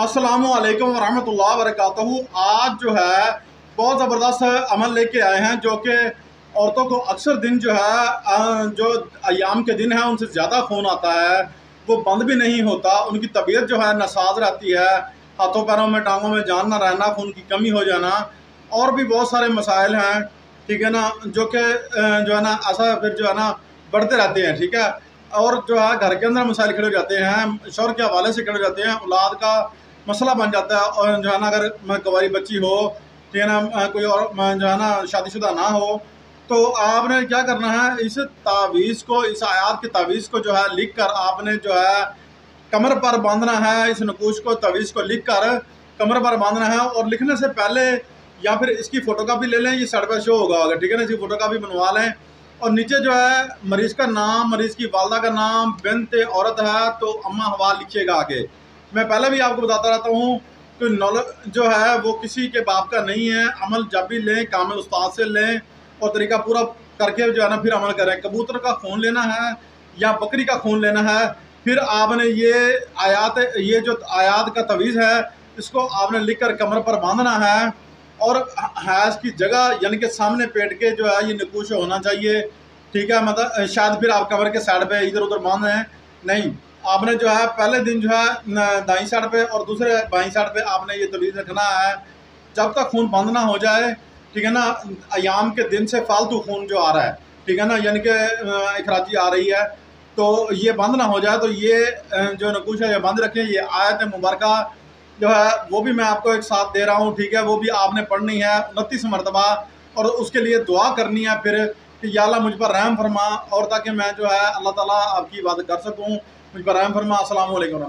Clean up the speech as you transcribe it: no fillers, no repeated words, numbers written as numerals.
अस्सलामुअलैकुम वरहमतुल्लाहि वबरकातुहू। आज जो है बहुत ज़बरदस्त अमल लेके आए हैं, जो कि औरतों को अक्सर दिन जो है जो अयाम के दिन है उनसे ज़्यादा खून आता है, वो बंद भी नहीं होता। उनकी तबीयत जो है नासाज रहती है, हाथों पैरों में टांगों में जान ना रहना, खून की कमी हो जाना, और भी बहुत सारे मसाइल हैं, ठीक है ना, जो कि जो है ना ऐसा फिर जो है ना बढ़ते रहते हैं, ठीक है। और जो है घर के अंदर मसाइल खड़े हो जाते हैं, शौहर के हवाले से खड़े हो जाते हैं, औलाद का मसला बन जाता है। और जो है ना अगर कुंवारी बच्ची हो, ठीक है ना, कोई और जो है ना शादीशुदा ना हो, तो आपने क्या करना है, इस तावीज़ को, इस आयात की तावीज़ को जो है लिख कर आपने जो है कमर पर बांधना है। इस नकूश को, तावीज़ को लिख कर कमर पर बांधना है। और लिखने से पहले या फिर इसकी फ़ोटोकॉपी ले लें, ये साइड पर शो होगा, ठीक है ना, इसकी फ़ोटोकॉपी बनवा लें। और नीचे जो है मरीज़ का नाम, मरीज़ की वालदा का नाम, बिन्त औरत है तो अम्मा हवा लिखिएगा आगे। मैं पहले भी आपको बताता रहता हूँ कि नॉलेज जो है वो किसी के बाप का नहीं है। अमल जब भी लें कामिल उस्ताद से लें और तरीका पूरा करके जो है ना फिर अमल करें। कबूतर का खून लेना है या बकरी का खून लेना है, फिर आपने ये जो आयात का तवीज़ है, इसको आपने लिख कर कमर पर बांधना है। और हैज़ की जगह यानी कि सामने पेट के जो है ये नकूश होना चाहिए, ठीक है। मतलब शायद फिर आप कमर के साइड पे इधर उधर बांध हैं, नहीं, आपने जो है पहले दिन जो है दाईं साइड पे और दूसरे बाईं साइड पे आपने ये तवीज़ रखना है जब तक खून बंद ना हो जाए, ठीक है ना। अयाम के दिन से फालतू खून जो आ रहा है, ठीक है ना, यानी कि इखराजी आ रही है, तो ये बंद ना हो जाए, तो ये जो नकूश है ये बंद रखें। ये आयत मुबारक जो है वो भी मैं आपको एक साथ दे रहा हूँ, ठीक है, वो भी आपने पढ़नी है 29 मरतबा, और उसके लिए दुआ करनी है फिर कि या अल्लाह मुझ पर रहम फरमा, और ताकि मैं जो है अल्लाह ताला आपकी इबादत कर सकूँ, मुझ पर रहम फरमा। अस्सलाम वालेकुम।